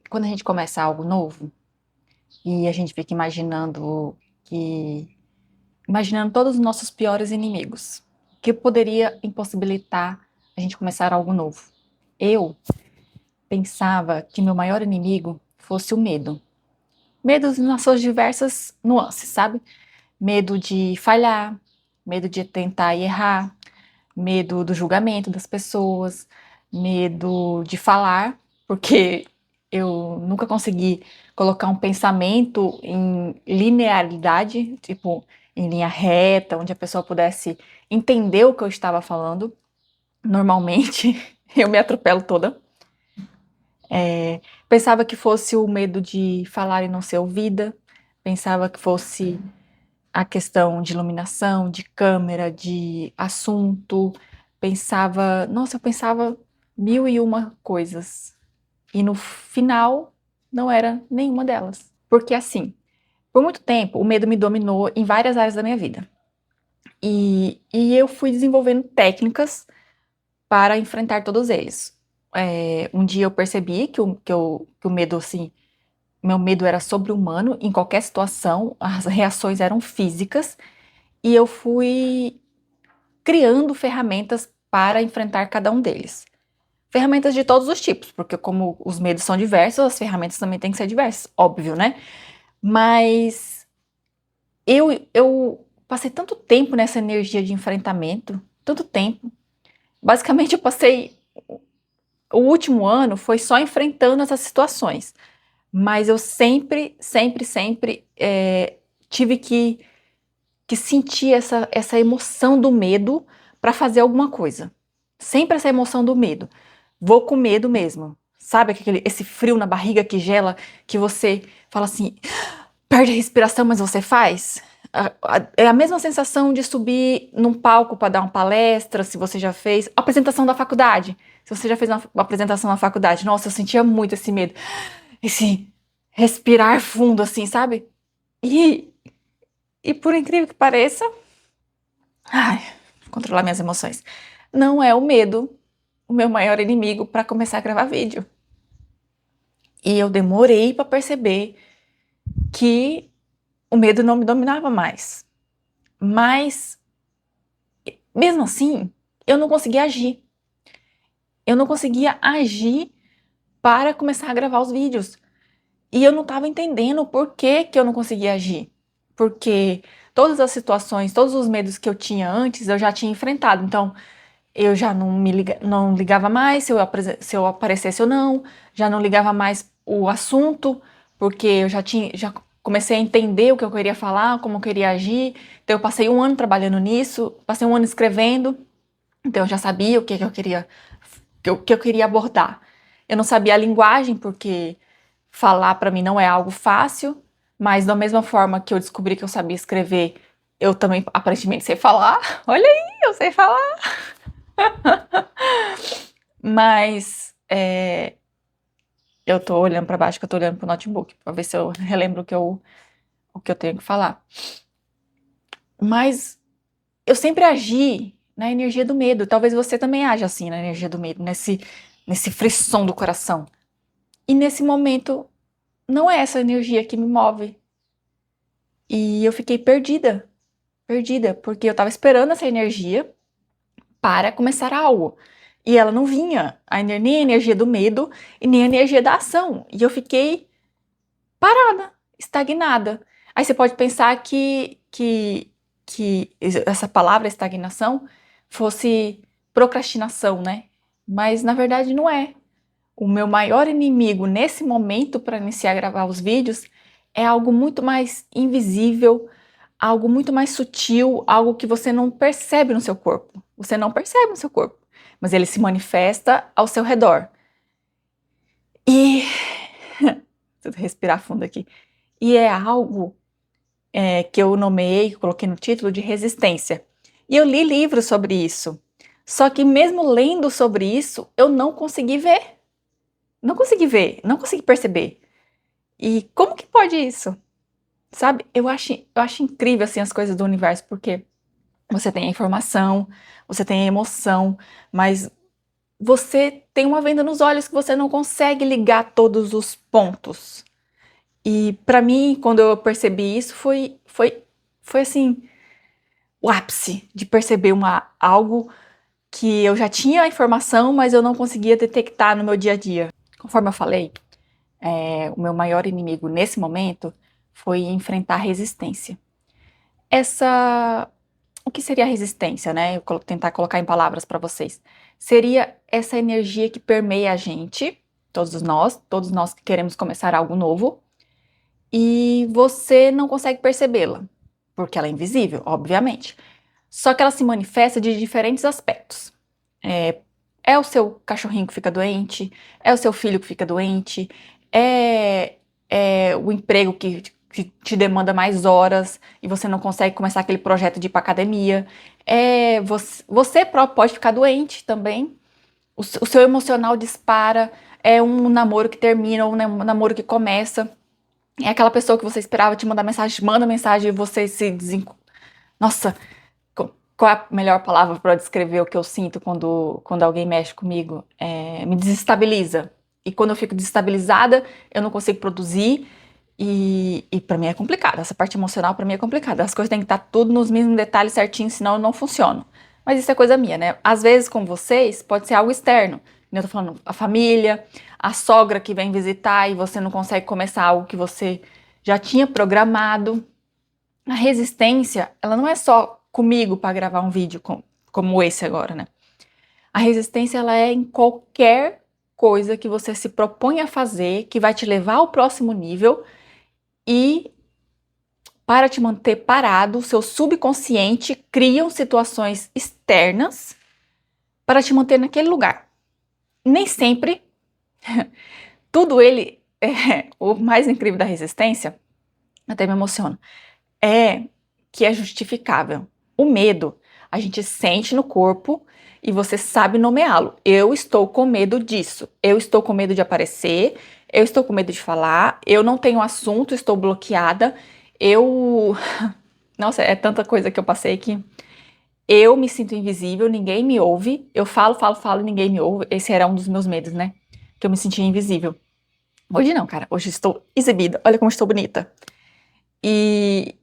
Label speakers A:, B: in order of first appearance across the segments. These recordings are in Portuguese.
A: Quando a gente começa algo novo e a gente fica imaginando todos os nossos piores inimigos, que poderia impossibilitar a gente começar algo novo. Eu pensava que meu maior inimigo fosse o medo. Medo nas suas diversas nuances, sabe? Medo de falhar, medo de tentar e errar, medo do julgamento das pessoas, medo de falar, porque eu nunca consegui colocar um pensamento em linearidade, tipo, em linha reta, onde a pessoa pudesse entender o que eu estava falando. Normalmente, eu me atropelo toda. Pensava que fosse o medo de falar e não ser ouvida, pensava que fosse a questão de iluminação, de câmera, de assunto, eu pensava mil e uma coisas. E no final, não era nenhuma delas. Porque assim, por muito tempo, o medo me dominou em várias áreas da minha vida. E eu fui desenvolvendo técnicas para enfrentar todos eles. Um dia eu percebi que o medo, assim, meu medo era sobre-humano em qualquer situação, as reações eram físicas, e eu fui criando ferramentas para enfrentar cada um deles. Ferramentas de todos os tipos, porque como os medos são diversos, as ferramentas também têm que ser diversas, óbvio, né? Mas eu passei tanto tempo nessa energia de enfrentamento, tanto tempo. Basicamente, eu passei. O último ano foi só enfrentando essas situações. Mas eu sempre tive que sentir essa emoção do medo para fazer alguma coisa. Sempre essa emoção do medo. Vou com medo mesmo. Sabe esse frio na barriga que gela, que você fala assim, perde a respiração, mas você faz? É a mesma sensação de subir num palco para dar uma palestra, se você já fez. Apresentação da faculdade. Se você já fez uma apresentação na faculdade. Nossa, eu sentia muito esse medo. Esse respirar fundo, assim, sabe? E, e por incrível que pareça, ai, controlar minhas emoções. Não é o medo o meu maior inimigo para começar a gravar vídeo. E eu demorei para perceber que o medo não me dominava mais. Mas, mesmo assim, eu não conseguia agir. Eu não conseguia agir para começar a gravar os vídeos. E eu não estava entendendo o porquê que eu não conseguia agir. Porque todas as situações, todos os medos que eu tinha antes, eu já tinha enfrentado. Então, eu já não ligava mais se eu aparecesse ou não, já não ligava mais o assunto, porque já comecei a entender o que eu queria falar, como eu queria agir. Então eu passei um ano trabalhando nisso, passei um ano escrevendo, então eu já sabia o que eu queria, que eu queria abordar. Eu não sabia a linguagem, porque falar para mim não é algo fácil, mas da mesma forma que eu descobri que eu sabia escrever, eu também aparentemente sei falar. Olha aí, eu sei falar. Mas eu tô olhando para baixo, que eu tô olhando pro notebook, para ver se eu relembro o que eu tenho que falar. Mas eu sempre agi na energia do medo. Talvez você também haja assim, na energia do medo, nesse frisson do coração. E nesse momento, não é essa energia que me move. E eu fiquei perdida, porque eu tava esperando essa energia para começar algo. E ela não vinha, nem a energia do medo e nem a energia da ação. E eu fiquei parada, estagnada. Aí você pode pensar que essa palavra estagnação fosse procrastinação, né? Mas na verdade não é. O meu maior inimigo nesse momento para iniciar a gravar os vídeos é algo muito mais invisível, algo muito mais sutil, algo que você não percebe no seu corpo. Você não percebe no seu corpo, mas ele se manifesta ao seu redor. E preciso respirar fundo aqui. E é algo que eu nomeei, coloquei no título de resistência. E eu li livros sobre isso. Só que mesmo lendo sobre isso, eu não consegui ver. Não consegui ver, não consegui perceber. E como que pode isso? Sabe? Eu acho incrível assim as coisas do universo, porque você tem a informação, você tem a emoção, mas você tem uma venda nos olhos que você não consegue ligar todos os pontos. E para mim, quando eu percebi isso, foi assim, o ápice de perceber algo que eu já tinha a informação, mas eu não conseguia detectar no meu dia a dia. Conforme eu falei, o meu maior inimigo nesse momento foi enfrentar a resistência. O que seria a resistência, né? Eu vou tentar colocar em palavras para vocês. Seria essa energia que permeia a gente, todos nós que queremos começar algo novo, e você não consegue percebê-la, porque ela é invisível, obviamente. Só que ela se manifesta de diferentes aspectos. É o seu cachorrinho que fica doente, é o seu filho que fica doente, é, é o emprego que te demanda mais horas e você não consegue começar aquele projeto de ir pra academia. Você próprio pode ficar doente também. O seu emocional dispara. É um namoro que termina ou um namoro que começa. É aquela pessoa que você esperava te mandar mensagem, manda mensagem e você se Nossa, qual é a melhor palavra para descrever o que eu sinto quando alguém mexe comigo? Me desestabiliza. E quando eu fico desestabilizada, eu não consigo produzir. E para mim é complicado. Essa parte emocional para mim é complicada. As coisas têm que estar tudo nos mesmos detalhes certinho, senão eu não funciono. Mas isso é coisa minha, né? Às vezes com vocês pode ser algo externo. Eu tô falando a família, a sogra que vem visitar e você não consegue começar algo que você já tinha programado. A resistência, ela não é só comigo para gravar um vídeo como esse agora, né? A resistência, ela é em qualquer coisa que você se propõe a fazer, que vai te levar ao próximo nível e para te manter parado, o seu subconsciente cria situações externas para te manter naquele lugar. Nem sempre, tudo ele, o mais incrível da resistência, até me emociona, é que é justificável. O medo, a gente sente no corpo e você sabe nomeá-lo. Eu estou com medo disso. Eu estou com medo de aparecer. Eu estou com medo de falar. Eu não tenho assunto, estou bloqueada. Eu. Nossa, é tanta coisa que eu passei que eu me sinto invisível, ninguém me ouve. Eu falo, falo, falo e ninguém me ouve. Esse era um dos meus medos, né? Que eu me sentia invisível. Hoje não, cara. Hoje estou exibida. Olha como estou bonita. E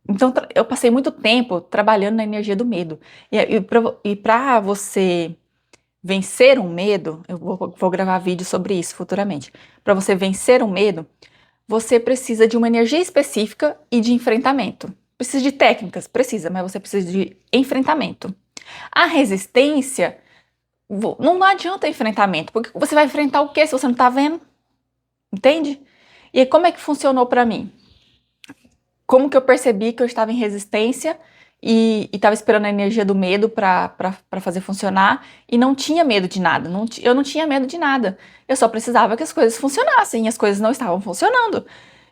A: então, eu passei muito tempo trabalhando na energia do medo. E para você vencer um medo, eu vou gravar vídeo sobre isso futuramente. Para você vencer um medo, você precisa de uma energia específica e de enfrentamento. Precisa de técnicas, precisa, mas você precisa de enfrentamento. A resistência, não adianta enfrentamento, porque você vai enfrentar o quê se você não tá vendo? Entende? E aí, como é que funcionou para mim? Como que eu percebi que eu estava em resistência e estava esperando a energia do medo para fazer funcionar e não tinha medo de nada, eu não tinha medo de nada, eu só precisava que as coisas funcionassem e as coisas não estavam funcionando.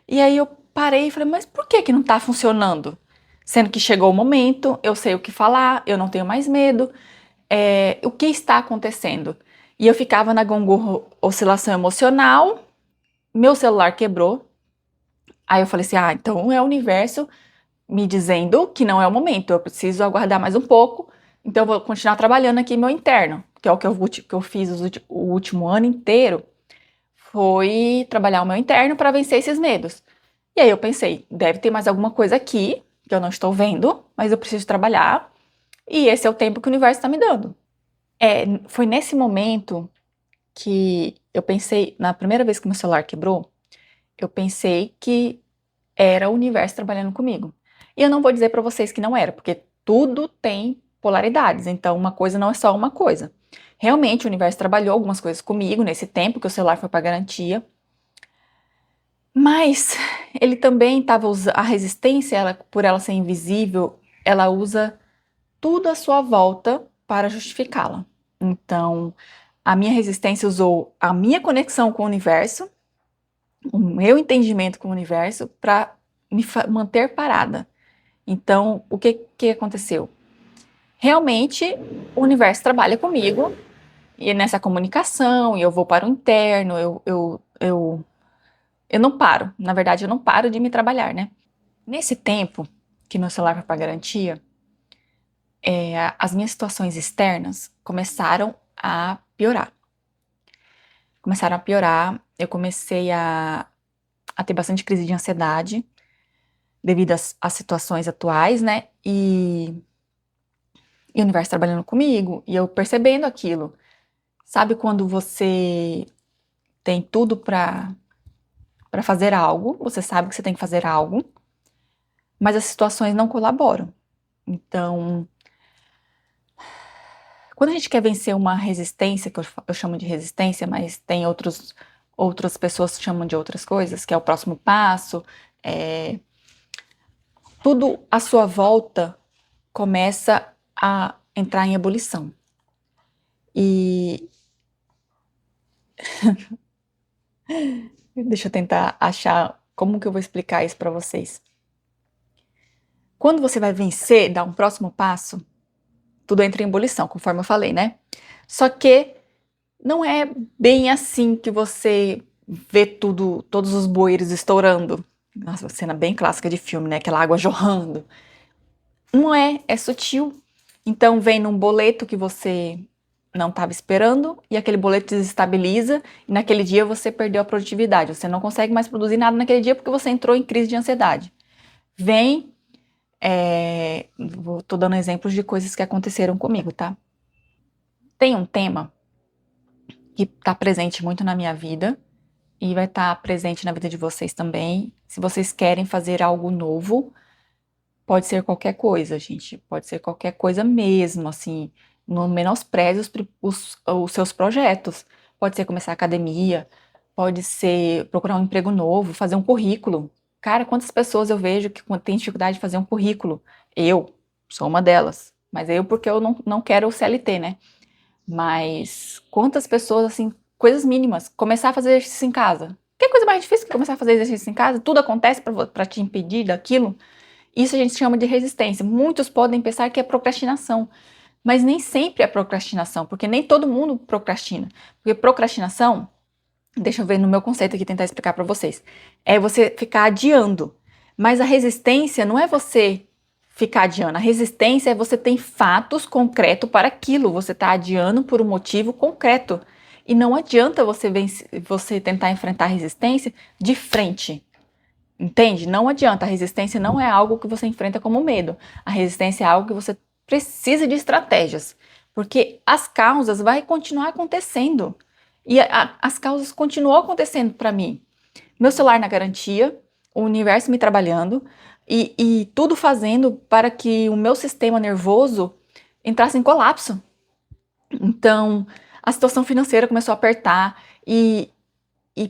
A: E aí eu parei e falei, mas por que que não está funcionando? Sendo que chegou o momento, eu sei o que falar, eu não tenho mais medo, o que está acontecendo? E eu ficava na gangorra oscilação emocional, meu celular quebrou. Aí eu falei assim, então é o universo me dizendo que não é o momento, eu preciso aguardar mais um pouco, então eu vou continuar trabalhando aqui meu interno, que é o que eu fiz o último ano inteiro, foi trabalhar o meu interno para vencer esses medos. E aí eu pensei, deve ter mais alguma coisa aqui que eu não estou vendo, mas eu preciso trabalhar, e esse é o tempo que o universo está me dando. Foi nesse momento que eu pensei, na primeira vez que meu celular quebrou, eu pensei que era o universo trabalhando comigo. E eu não vou dizer para vocês que não era, porque tudo tem polaridades, então uma coisa não é só uma coisa. Realmente o universo trabalhou algumas coisas comigo nesse tempo que o celular foi para garantia, mas ele também estava usando a resistência, por ela ser invisível, ela usa tudo à sua volta para justificá-la. Então, a minha resistência usou a minha conexão com o universo, o meu entendimento com o universo para me manter parada. Então, o que aconteceu? Realmente, o universo trabalha comigo e nessa comunicação, e eu vou para o interno, eu não paro. Na verdade, eu não paro de me trabalhar, né? Nesse tempo que meu celular foi para garantia, as minhas situações externas começaram a piorar. Começaram a piorar, eu comecei a ter bastante crise de ansiedade, devido às situações atuais, né? E o universo trabalhando comigo, e eu percebendo aquilo. Sabe quando você tem tudo pra fazer algo, você sabe que você tem que fazer algo, mas as situações não colaboram. Então, quando a gente quer vencer uma resistência, que eu chamo de resistência, mas tem outras pessoas que chamam de outras coisas, que é o próximo passo, tudo à sua volta começa a entrar em ebulição. E deixa eu tentar achar como que eu vou explicar isso para vocês. Quando você vai vencer, dar um próximo passo, tudo entra em ebulição, conforme eu falei, né? Só que não é bem assim que você vê todos os bueiros estourando. Nossa, uma cena bem clássica de filme, né? Aquela água jorrando. Não é sutil. Então vem num boleto que você não estava esperando e aquele boleto desestabiliza e naquele dia você perdeu a produtividade. Você não consegue mais produzir nada naquele dia porque você entrou em crise de ansiedade. Vem, tô dando exemplos de coisas que aconteceram comigo, tá? Tem um tema que está presente muito na minha vida e vai estar presente na vida de vocês também. Se vocês querem fazer algo novo, pode ser qualquer coisa, gente. Pode ser qualquer coisa mesmo, assim. Não menospreze os seus projetos. Pode ser começar a academia, pode ser procurar um emprego novo, fazer um currículo. Cara, quantas pessoas eu vejo que têm dificuldade de fazer um currículo? Eu sou uma delas. Mas eu porque eu não quero o CLT, né? Mas quantas pessoas, assim, coisas mínimas, começar a fazer exercício em casa. Que coisa mais difícil que começar a fazer exercício em casa? Tudo acontece para te impedir daquilo. Isso a gente chama de resistência. Muitos podem pensar que é procrastinação, mas nem sempre é procrastinação, porque nem todo mundo procrastina. Porque procrastinação, deixa eu ver no meu conceito aqui, tentar explicar para vocês, é você ficar adiando. Mas a resistência não é você ficar adiando. A resistência é você ter fatos concretos para aquilo. Você está adiando por um motivo concreto. E não adianta você tentar enfrentar a resistência de frente. Entende? Não adianta. A resistência não é algo que você enfrenta como medo. A resistência é algo que você precisa de estratégias. Porque as causas vão continuar acontecendo. E as causas continuam acontecendo para mim. Meu celular na garantia, o universo me trabalhando e tudo fazendo para que o meu sistema nervoso entrasse em colapso. Então, a situação financeira começou a apertar e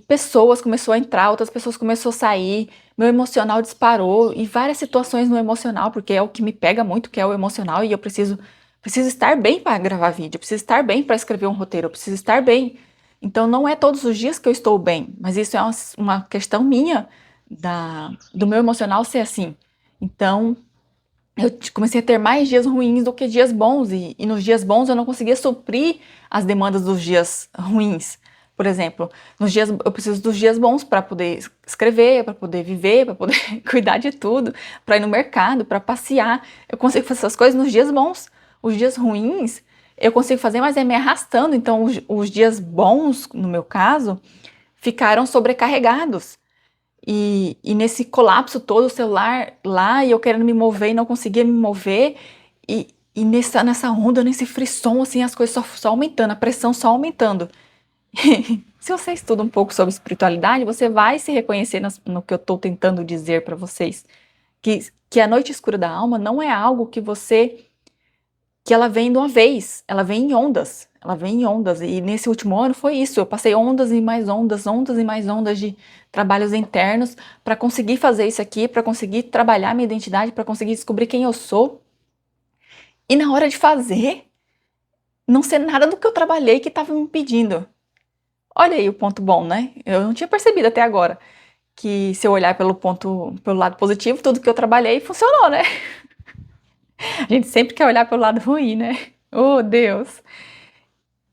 A: pessoas começou a entrar, outras pessoas começou a sair, meu emocional disparou e várias situações no emocional, porque é o que me pega muito, que é o emocional, e eu preciso estar bem para gravar vídeo, eu preciso estar bem para escrever um roteiro, eu preciso estar bem. Então não é todos os dias que eu estou bem, mas isso é uma questão minha do meu emocional ser assim. Então eu comecei a ter mais dias ruins do que dias bons, e nos dias bons eu não conseguia suprir as demandas dos dias ruins. Por exemplo, nos dias eu preciso dos dias bons para poder escrever, para poder viver, para poder cuidar de tudo, para ir no mercado, para passear. Eu consigo fazer essas coisas nos dias bons. Os dias ruins eu consigo fazer, mas é me arrastando. Então, os dias bons, no meu caso, ficaram sobrecarregados. E nesse colapso todo, o celular lá, e eu querendo me mover e não conseguia me mover, e nessa onda, nesse frisson, assim, as coisas só aumentando, a pressão só aumentando. Se você estuda um pouco sobre espiritualidade, você vai se reconhecer no que eu estou tentando dizer para vocês. Que a noite escura da alma não é algo que ela vem de uma vez, ela vem em ondas. Ela vem em ondas, e nesse último ano foi isso, eu passei ondas e mais ondas, ondas e mais ondas de trabalhos internos para conseguir fazer isso aqui, para conseguir trabalhar minha identidade, para conseguir descobrir quem eu sou. E na hora de fazer, não ser nada do que eu trabalhei que estava me impedindo. Olha aí o ponto bom, né? Eu não tinha percebido até agora que se eu olhar pelo lado positivo, tudo que eu trabalhei funcionou, né? A gente sempre quer olhar pelo lado ruim, né? Oh, Deus!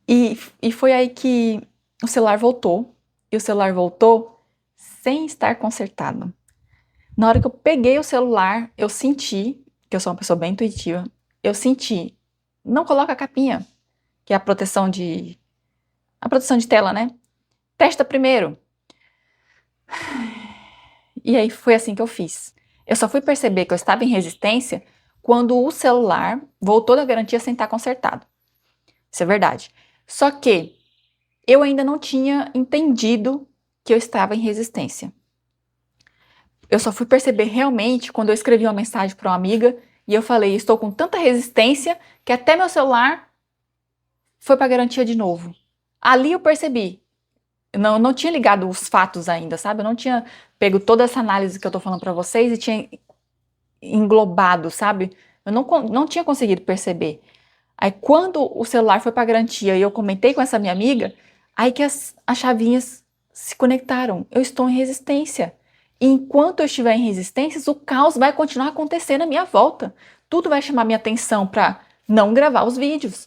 A: E foi aí que o celular voltou. E o celular voltou sem estar consertado. Na hora que eu peguei o celular, eu senti, que eu sou uma pessoa bem intuitiva, eu senti, não coloca a capinha, que é a proteção de tela, né? Testa primeiro. E aí foi assim que eu fiz. Eu só fui perceber que eu estava em resistência quando o celular voltou da garantia sem estar consertado. Isso é verdade. Só que eu ainda não tinha entendido que eu estava em resistência. Eu só fui perceber realmente quando eu escrevi uma mensagem para uma amiga e eu falei, estou com tanta resistência que até meu celular foi para garantia de novo. Ali eu percebi. Eu não tinha ligado os fatos ainda, sabe? Eu não tinha pego toda essa análise que eu tô falando para vocês e tinha englobado, sabe? Eu não tinha conseguido perceber. Aí quando o celular foi para garantia e eu comentei com essa minha amiga, aí que as chavinhas se conectaram. Eu estou em resistência. E enquanto eu estiver em resistências, o caos vai continuar acontecendo à minha volta. Tudo vai chamar minha atenção para não gravar os vídeos.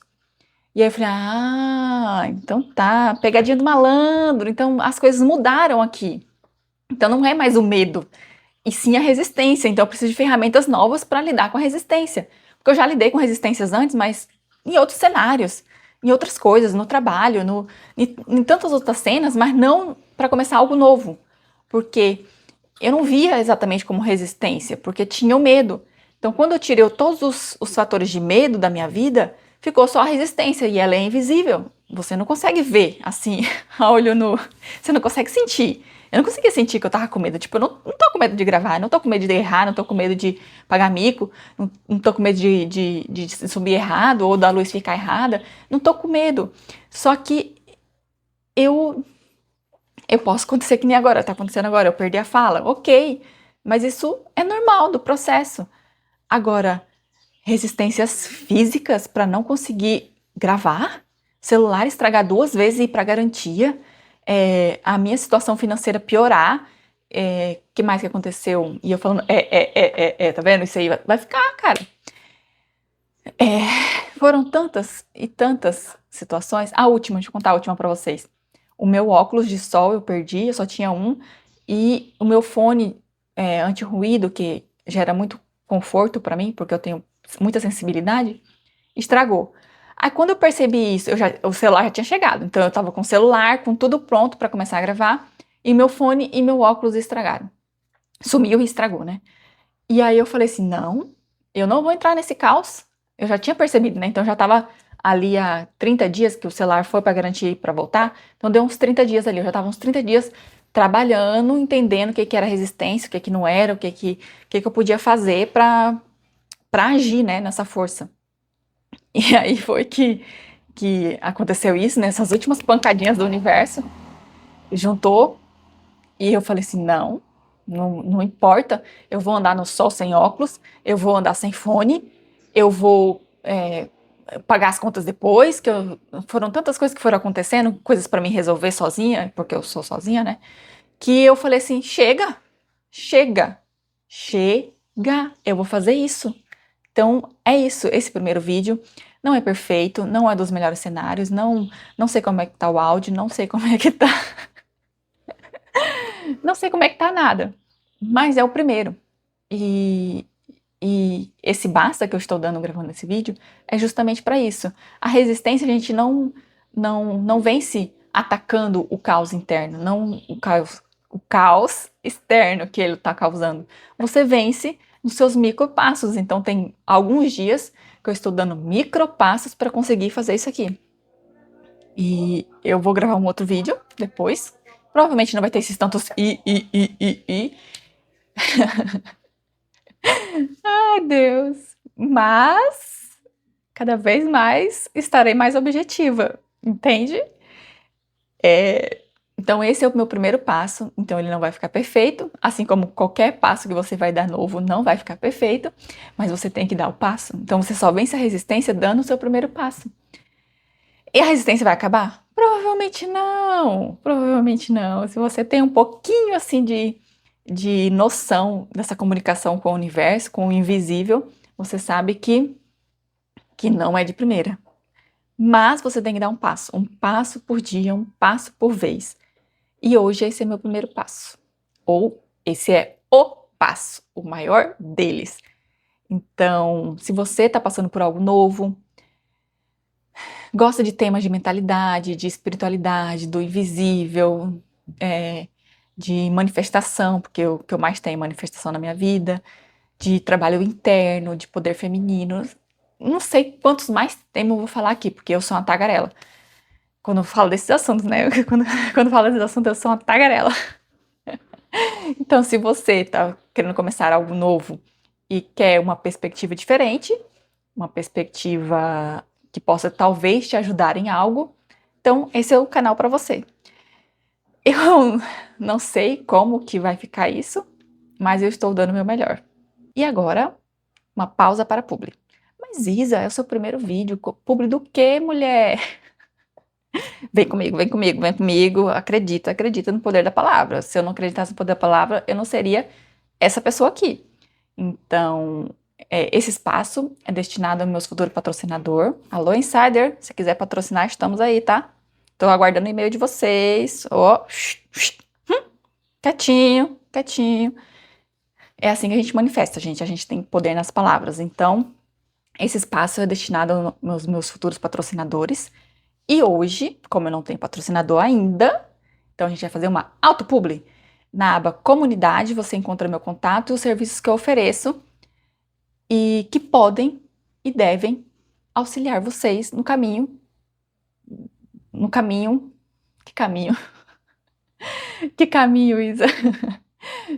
A: E aí eu falei, então tá, pegadinha do malandro, então as coisas mudaram aqui. Então não é mais o medo, e sim a resistência. Então eu preciso de ferramentas novas para lidar com a resistência. Porque eu já lidei com resistências antes, mas em outros cenários, em outras coisas, no trabalho, em tantas outras cenas, mas não para começar algo novo. Porque eu não via exatamente como resistência, porque tinha o medo. Então, quando eu tirei todos os fatores de medo da minha vida, ficou só a resistência e ela é invisível. Você não consegue ver assim, a olho nu. Você não consegue sentir. Eu não conseguia sentir que eu tava com medo. Tipo, eu não tô com medo de gravar, não tô com medo de errar, não tô com medo de pagar mico, não tô com medo de subir errado ou da luz ficar errada. Não tô com medo. Só que eu eu posso acontecer que nem agora, tá acontecendo agora, eu perdi a fala, ok, mas isso é normal do processo. Agora, resistências físicas para não conseguir gravar, celular estragar 2 vezes e ir para garantia, a minha situação financeira piorar, que mais que aconteceu? E eu falando, tá vendo? Isso aí vai ficar, cara. Foram tantas e tantas situações. Deixa eu contar a última para vocês. O meu óculos de sol eu perdi, eu só tinha um, e o meu fone anti-ruído, que gera muito conforto para mim, porque eu tenho muita sensibilidade, estragou. Aí quando eu percebi isso, o celular já tinha chegado, então eu tava com o celular, com tudo pronto para começar a gravar, e meu fone e meu óculos estragaram. Sumiu e estragou, né? E aí eu falei assim, não, eu não vou entrar nesse caos. Eu já tinha percebido, né? Então já tava ali há 30 dias que o celular foi para garantir para voltar. Então deu uns 30 dias ali. Eu já tava uns 30 dias trabalhando, entendendo o que que era resistência, o que que não era, o que que eu podia fazer para agir, né, nessa força. E aí foi que aconteceu isso, nessas últimas pancadinhas do universo, juntou e eu falei assim, não importa, eu vou andar no sol sem óculos, eu vou andar sem fone, eu vou pagar as contas depois, foram tantas coisas que foram acontecendo, coisas para mim resolver sozinha, porque eu sou sozinha, né? Que eu falei assim, chega, eu vou fazer isso. Então é isso, esse primeiro vídeo não é perfeito, não é dos melhores cenários, não sei como é que tá o áudio, não sei como é que tá, não sei como é que tá nada, mas é o primeiro. E, e esse basta que eu estou dando gravando esse vídeo é justamente para isso. A resistência a gente não vence atacando o caos interno, não o caos externo que ele está causando. Você vence nos seus micropassos. Então tem alguns dias que eu estou dando micropassos para conseguir fazer isso aqui. E eu vou gravar um outro vídeo depois. Provavelmente não vai ter esses tantos Ai, Deus. Mas cada vez mais estarei mais objetiva, entende? Então esse é o meu primeiro passo, então ele não vai ficar perfeito, assim como qualquer passo que você vai dar novo não vai ficar perfeito, mas você tem que dar o passo. Então você só vence a resistência dando o seu primeiro passo. E a resistência vai acabar? Provavelmente não, provavelmente não. Se você tem um pouquinho assim de noção dessa comunicação com o universo, com o invisível, você sabe que não é de primeira. Mas você tem que dar um passo por dia, um passo por vez. E hoje esse é meu primeiro passo. Ou esse é o passo, o maior deles. Então, se você está passando por algo novo, gosta de temas de mentalidade, de espiritualidade, do invisível, é, de manifestação, porque o que eu mais tenho é manifestação na minha vida, de trabalho interno, de poder feminino. Não sei quantos mais temas eu vou falar aqui, porque eu sou uma tagarela. Quando eu falo desses assuntos, né? Quando eu falo desses assuntos, eu sou uma tagarela. Então, se você tá querendo começar algo novo e quer uma perspectiva diferente, uma perspectiva que possa talvez te ajudar em algo, então esse é o canal para você. Eu não sei como que vai ficar isso, mas eu estou dando o meu melhor. E agora, uma pausa para publi. Mas Isa, é o seu primeiro vídeo. Publi do quê, mulher? Vem comigo, vem comigo, vem comigo. Acredita, acredita no poder da palavra. Se eu não acreditasse no poder da palavra, eu não seria essa pessoa aqui. Então, esse espaço é destinado ao meu futuro patrocinador. Alô, Insider, se quiser patrocinar, estamos aí, tá? Tô aguardando o e-mail de vocês. Ó, quietinho, quietinho. É assim que a gente manifesta, gente. A gente tem poder nas palavras. Então, esse espaço é destinado aos meus futuros patrocinadores. E hoje, como eu não tenho patrocinador ainda, então a gente vai fazer uma autopubli. Na aba comunidade, você encontra meu contato e os serviços que eu ofereço e que podem e devem auxiliar vocês no caminho, que caminho, que caminho, Isa,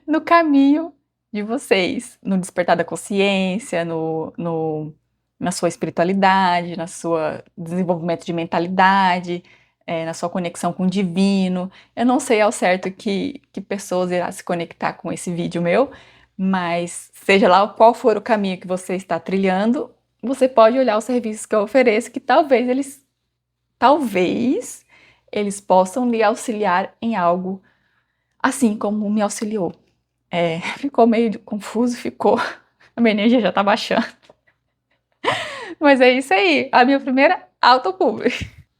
A: no caminho de vocês, no despertar da consciência, na sua espiritualidade, na sua desenvolvimento de mentalidade, na sua conexão com o divino. Eu não sei ao certo que pessoas irá se conectar com esse vídeo meu, mas seja lá qual for o caminho que você está trilhando, você pode olhar os serviços que eu ofereço, que talvez eles possam lhe auxiliar em algo, assim como me auxiliou. Ficou meio confuso, ficou. A minha energia já tá baixando. Mas é isso aí, a minha primeira autopubli.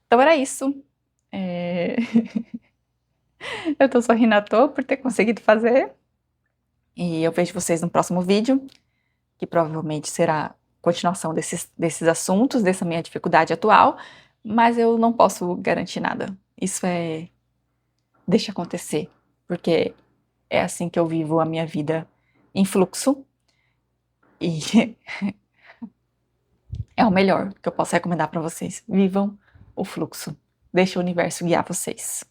A: Então era isso. É... Eu tô sorrindo à toa por ter conseguido fazer. E eu vejo vocês no próximo vídeo, que provavelmente será continuação desses assuntos, dessa minha dificuldade atual, mas eu não posso garantir nada. Isso deixa acontecer, porque é assim que eu vivo a minha vida em fluxo e é o melhor que eu posso recomendar para vocês. Vivam o fluxo. Deixa o universo guiar vocês.